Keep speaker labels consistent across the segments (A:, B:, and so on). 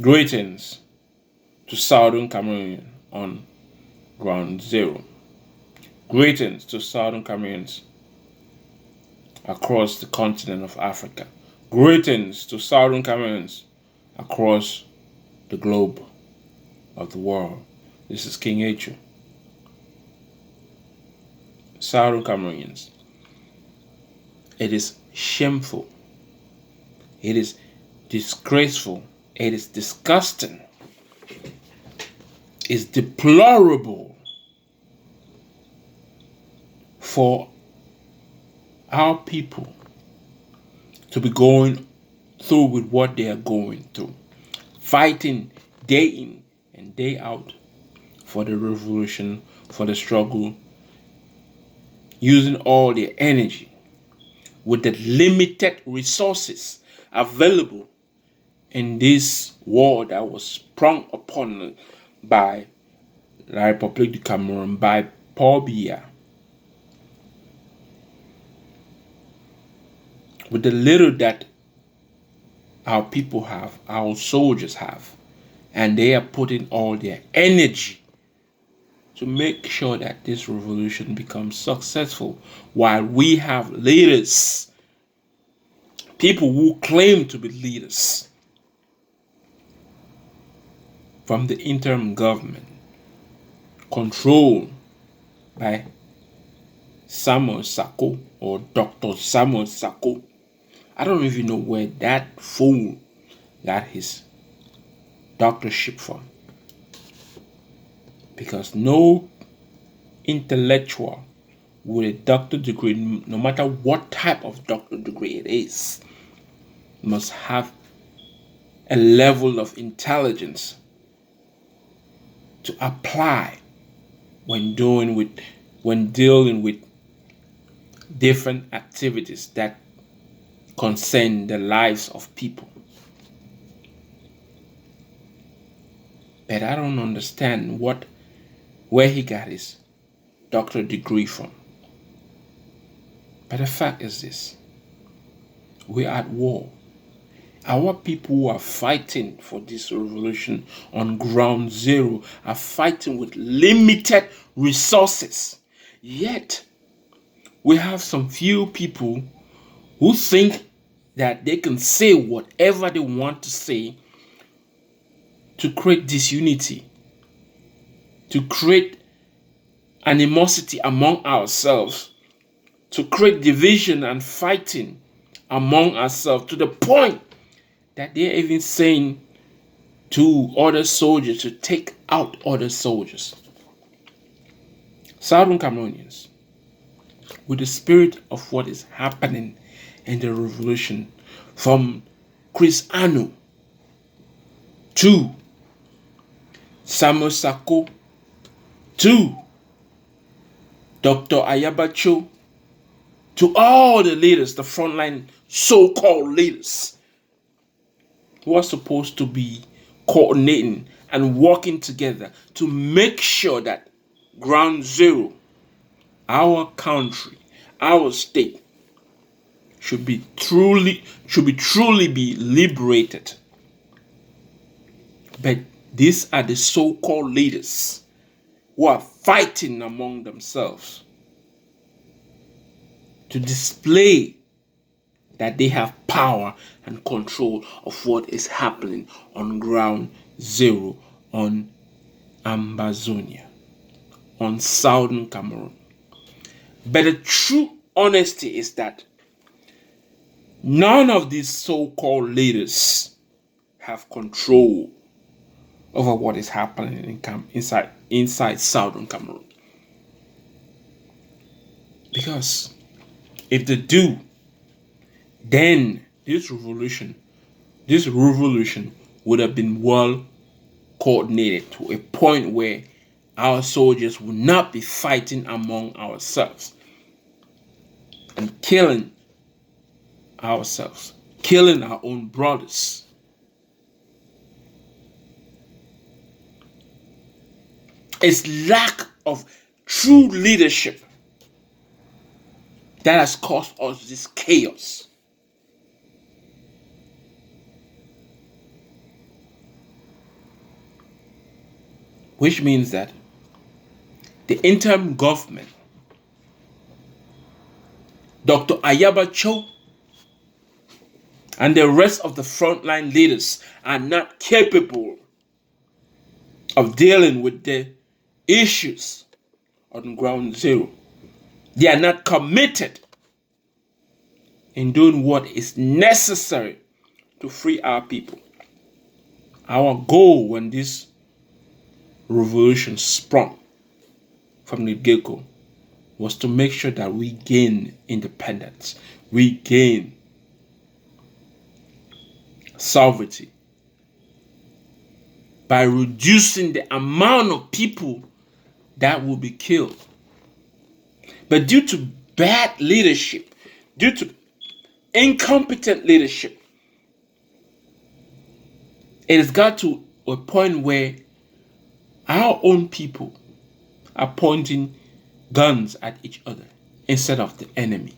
A: Greetings to Southern Cameroon on ground zero. Greetings to Southern Cameroons across the continent of Africa. Greetings to Southern Cameroons across the globe of the world. This is King H. Southern Cameroons. It is shameful. It is disgraceful. It is disgusting. It's deplorable for our people to be going through with what they are going through, fighting day in and day out for the revolution, for the struggle, using all their energy with the limited resources available in this war that was sprung upon by La République du Cameroon, by Paul Biya. With the little that our people have, our soldiers have, and they are putting all their energy to make sure that this revolution becomes successful, while we have leaders, people who claim to be leaders from the interim government, controlled by Sako or Dr. Sako. I don't even know where that fool got his doctorship from. Because no intellectual with a doctor degree, no matter what type of doctor degree it is, must have a level of intelligence to apply when dealing with different activities that concern the lives of people. But I don't understand where he got his doctorate degree from. But the fact is this: we're at war. Our people who are fighting for this revolution on ground zero are fighting with limited resources. Yet, we have some few people who think that they can say whatever they want to say to create disunity, to create animosity among ourselves, to create division and fighting among ourselves, to the point that they're even saying to other soldiers to take out other soldiers. Southern Cameroonians, with the spirit of what is happening in the revolution, from Chris Anu to Samuel Sako to Dr. Ayabacho, to all the leaders, the frontline so-called leaders, who are supposed to be coordinating and working together to make sure that ground zero, our country, our state, should be truly be liberated. But these are the so-called leaders who are fighting among themselves to display that they have power and control of what is happening on ground zero, on Ambazonia, on Southern Cameroon. But the true honesty is that none of these so-called leaders have control over what is happening inside Southern Cameroon. Because if they do, then this revolution would have been well coordinated to a point where our soldiers would not be fighting among ourselves and killing ourselves, killing our own brothers. It's lack of true leadership that has caused us this chaos. which means that the interim government, Dr. Ayaba Cho, and the rest of the frontline leaders are not capable of dealing with the issues on ground zero. They are not committed in doing what is necessary to free our people. Our goal when this revolution sprung from the get-go was to make sure that we gain independence, we gain sovereignty by reducing the amount of people that will be killed. But due to bad leadership, due to incompetent leadership, it has got to a point where our own people are pointing guns at each other instead of the enemy.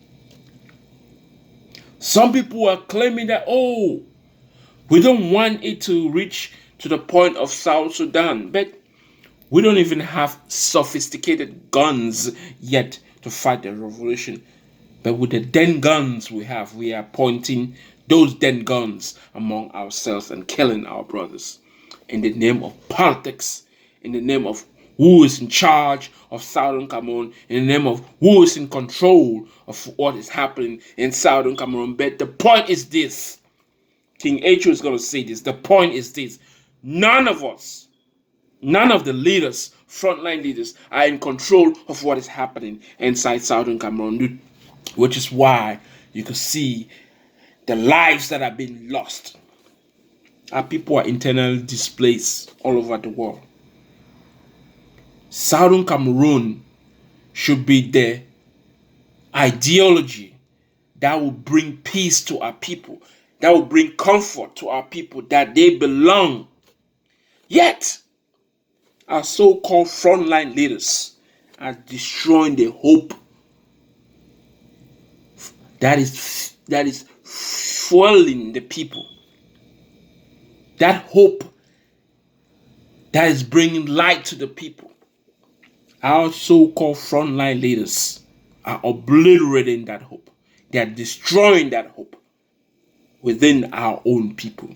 A: Some people are claiming that, we don't want it to reach to the point of South Sudan, but we don't even have sophisticated guns yet to fight the revolution. But with the den guns we have, we are pointing those den guns among ourselves and killing our brothers in the name of politics, in the name of who is in charge of Southern Cameroon, in the name of who is in control of what is happening in Southern Cameroon. But the point is this. King H is going to say this. The point is this. None of us, none of the leaders, frontline leaders, are in control of what is happening inside Southern Cameroon, which is why you can see the lives that are being lost. Our people are internally displaced all over the world. Southern Cameroon should be the ideology that will bring peace to our people, that will bring comfort to our people, that they belong. Yet, our so-called frontline leaders are destroying the hope that is fueling the people. That hope that is bringing light to the people. Our so-called frontline leaders are obliterating that hope. They are destroying that hope within our own people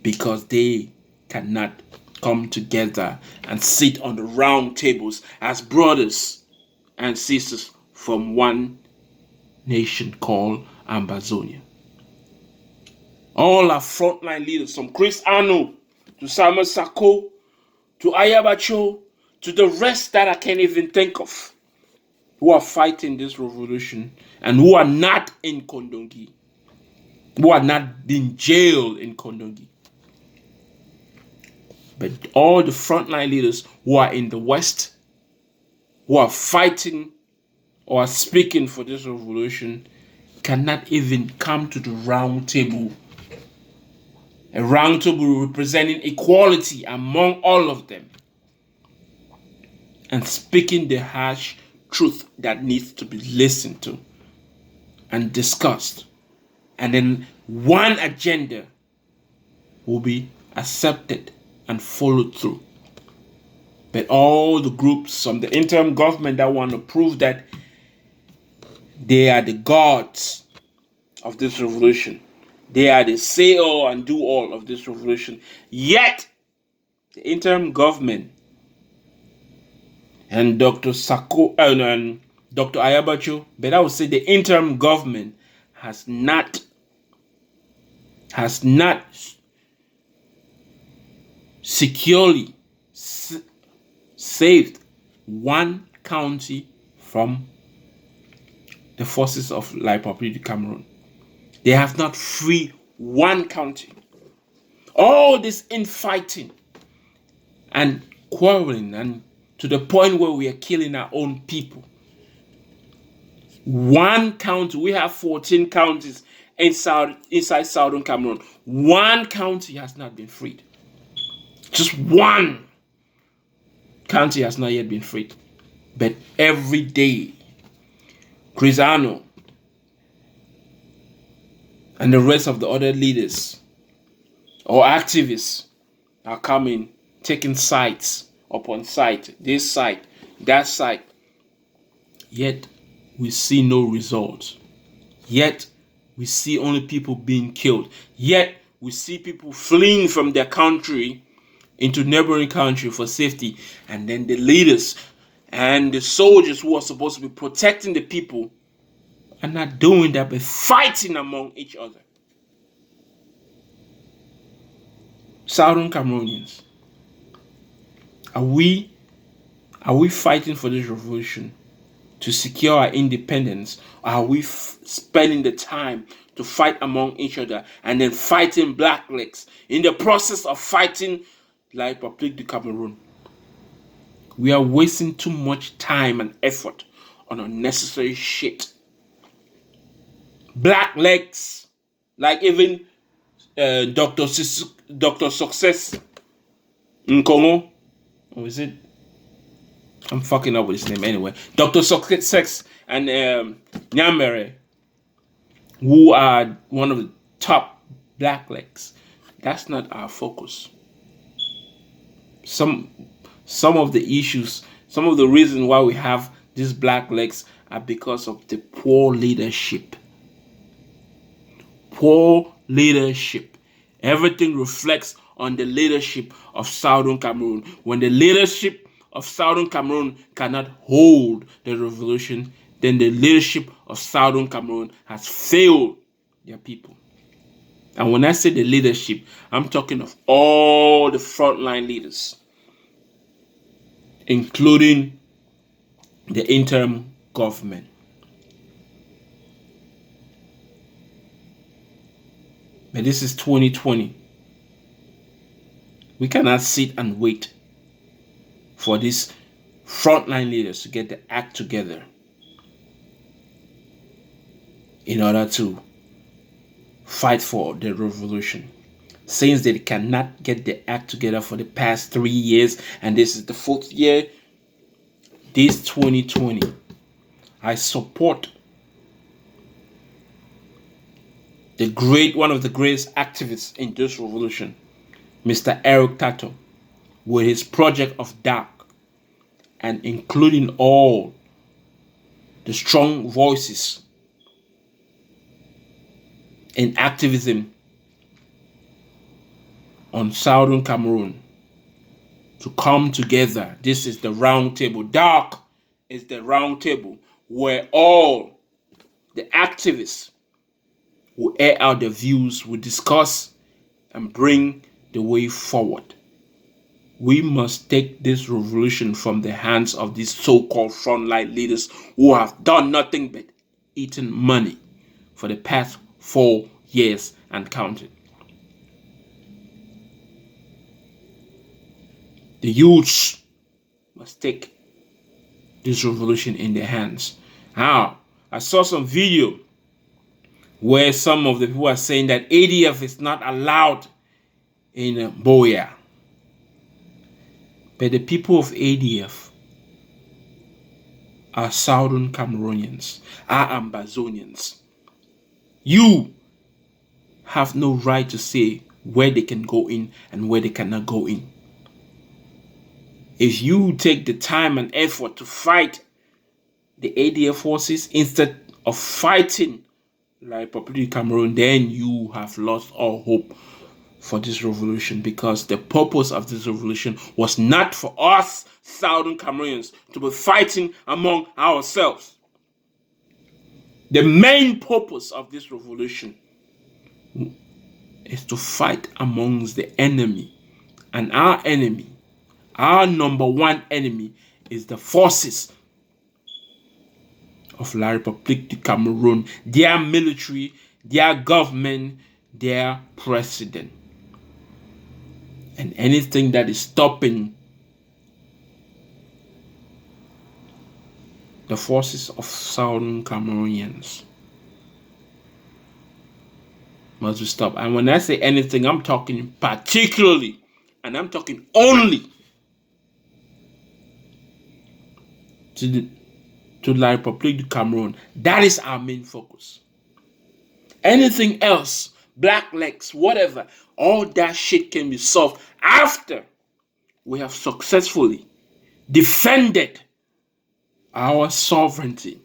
A: because they cannot come together and sit on the round tables as brothers and sisters from one nation called Ambazonia. All our frontline leaders, from Chris Ano to Samuel Sako to Ayabacho to the rest that I can't even think of, who are fighting this revolution and who are not in Kondongi, who are not in jail in Kondongi. But all the frontline leaders who are in the West, who are fighting or are speaking for this revolution, cannot even come to the round table. A round table representing equality among all of them and speaking the harsh truth that needs to be listened to and discussed. And then one agenda will be accepted and followed through. But all the groups from the interim government that want to prove that they are the gods of this revolution, they are the say all and do all of this revolution, yet the interim government and Dr. Sako and Dr. Ayabacho, but I would say the interim government has not securely saved one county from the forces of Liberty Cameroon. They have not freed one county. All this infighting and quarreling, and to the point where we are killing our own people. One county, we have 14 counties inside Southern Cameroon. One county has not been freed. Just one county has not yet been freed. But every day, Crisano and the rest of the other leaders or activists are coming, taking sides upon site, this site, that site. Yet we see no results. Yet we see only people being killed. Yet we see people fleeing from their country into neighboring country for safety. And then the leaders and the soldiers who are supposed to be protecting the people are not doing that, but fighting among each other. Southern Cameroonians, are we fighting for this revolution to secure our independence, or are we spending the time to fight among each other and then fighting blacklegs in the process of fighting La République du Cameroon? We are wasting too much time and effort on unnecessary shit. Blacklegs, like even Dr. Success Nkongo, or is it? I'm fucking up with his name anyway. Dr. Success and Nyamere, who are one of the top blacklegs. That's not our focus. Some of the issues, some of the reasons why we have these blacklegs are because of the poor leadership. Poor leadership. Everything reflects on the leadership of Southern Cameroon. When the leadership of Southern Cameroon cannot hold the revolution, then the leadership of Southern Cameroon has failed their people. And when I say the leadership, I'm talking of all the frontline leaders, including the interim government. But this is 2020. We cannot sit and wait for these frontline leaders to get the act together in order to fight for the revolution. Since they cannot get the act together for the past 3 years, and this is the 4th year, this 2020, I support one of the greatest activists in this revolution, Mr. Eric Tato, with his project of dark, and including all the strong voices in activism on Southern Cameroon to come together. This is the round table. Dark is the round table where all the activists will air out their views, will discuss and bring the way forward. We must take this revolution from the hands of these so-called frontline leaders who have done nothing but eaten money for the past 4 years and counting. The youths must take this revolution in their hands. Now, I saw some video where some of the people are saying that ADF is not allowed in Boya. But the people of ADF are Southern Cameroonians, are Ambazonians. You have no right to say where they can go in and where they cannot go in. If you take the time and effort to fight the ADF forces instead of fighting La République du Cameroon, then you have lost all hope for this revolution, because the purpose of this revolution was not for us Southern Cameroonians to be fighting among ourselves. The main purpose of this revolution is to fight amongst the enemy, and our enemy, our number one enemy, is the forces of La République du Cameroon, their military, their government, their president. And anything that is stopping the forces of Southern Cameroonians must be stopped. And when I say anything, I'm talking particularly, and I'm talking only to La République du Cameroon. That is our main focus. Anything else, blacklegs, whatever, all that shit can be solved after we have successfully defended our sovereignty.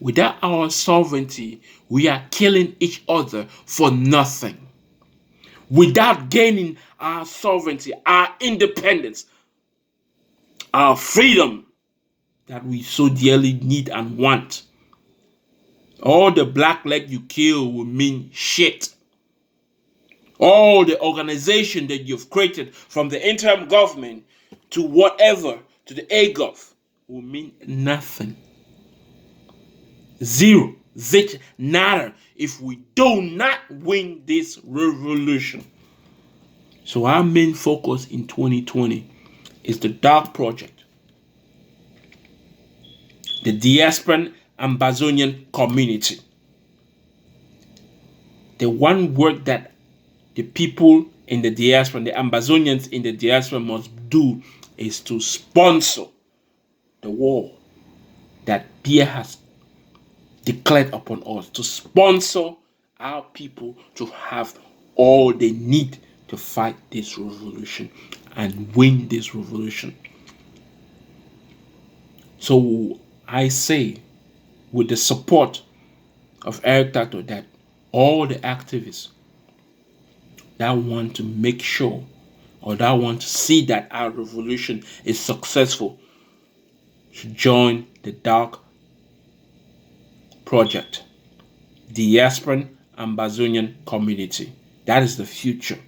A: Without our sovereignty, we are killing each other for nothing. Without gaining our sovereignty, our independence, our freedom that we so dearly need and want, all the black leg you kill will mean shit. All the organization that you've created, from the interim government to whatever, to the AGOV, will mean nothing. Zero, zit, nada, if we do not win this revolution. So our main focus in 2020 is the Dark Project, the Diasporan Amazonian community. The one work that the people in the diaspora, the Amazonians in the diaspora must do is to sponsor the war that Pierre has declared upon us, to sponsor our people to have all they need to fight this revolution and win this revolution. So I say, with the support of Eric Tato, that all the activists that want to make sure, or that want to see that our revolution is successful, should join the Dark Project, the Diasporan Amazonian community. That is the future.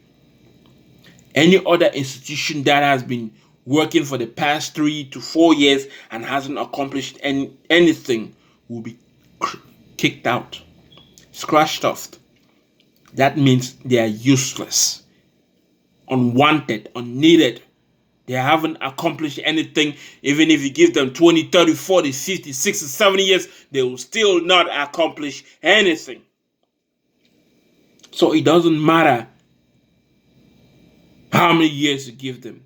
A: Any other institution that has been working for the past 3 to 4 years and hasn't accomplished anything will be kicked out, scratched off. That means they are useless, unwanted, unneeded. They haven't accomplished anything. Even if you give them 20, 30, 40, 50, 60, 70 years, they will still not accomplish anything. So it doesn't matter how many years you give them.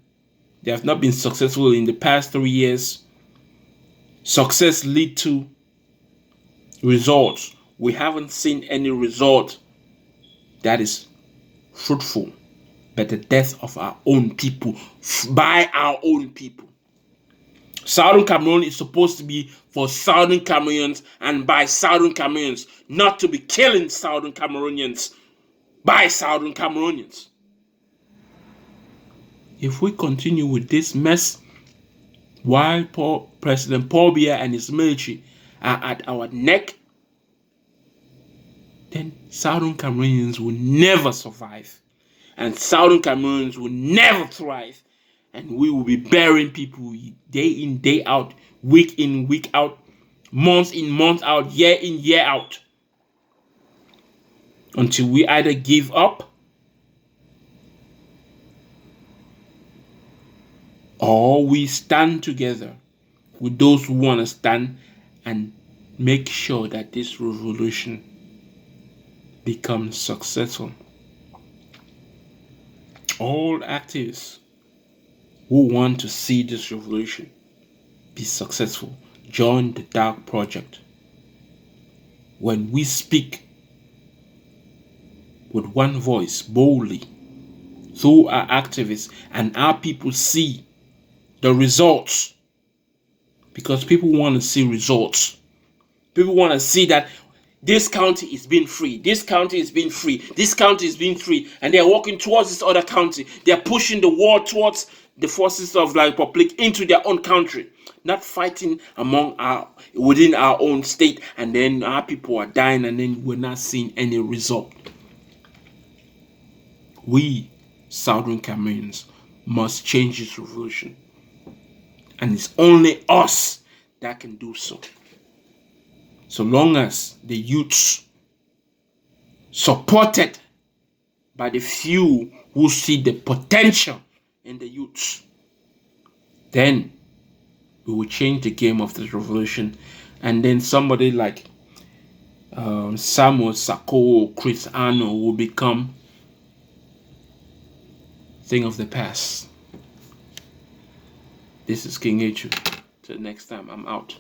A: They have not been successful in the past 3 years. Success leads to results. We haven't seen any result that is fruitful, but the death of our own people by our own people. Southern Cameroon is supposed to be for Southern Cameroonians and by Southern Cameroonians, not to be killing Southern Cameroonians by Southern Cameroonians. If we continue with this mess, while President Paul Biya and his military are at our neck, then Southern Cameroonians will never survive. And Southern Cameroonians will never thrive. And we will be burying people day in, day out, week in, week out, month in, month out, year in, year out. Until we either give up or we stand together with those who want to stand and make sure that this revolution becomes successful. All activists who want to see this revolution be successful, join the Dark Project. When we speak with one voice boldly through our activists and our people see the results, because people want to see results. People want to see that this county is being free, this county is being free, this county is being free, and they're walking towards this other county. They're pushing the war towards the forces of the Republic into their own country, not fighting within our own state, and then our people are dying and then we're not seeing any result. We, Southern Cameroonians, must change this revolution. And it's only us that can do so. So long as the youths, supported by the few who see the potential in the youths, then we will change the game of this revolution. And then somebody like Samuel, Sako, Chris Arno will become thing of the past. This is King Echu. Till next time, I'm out.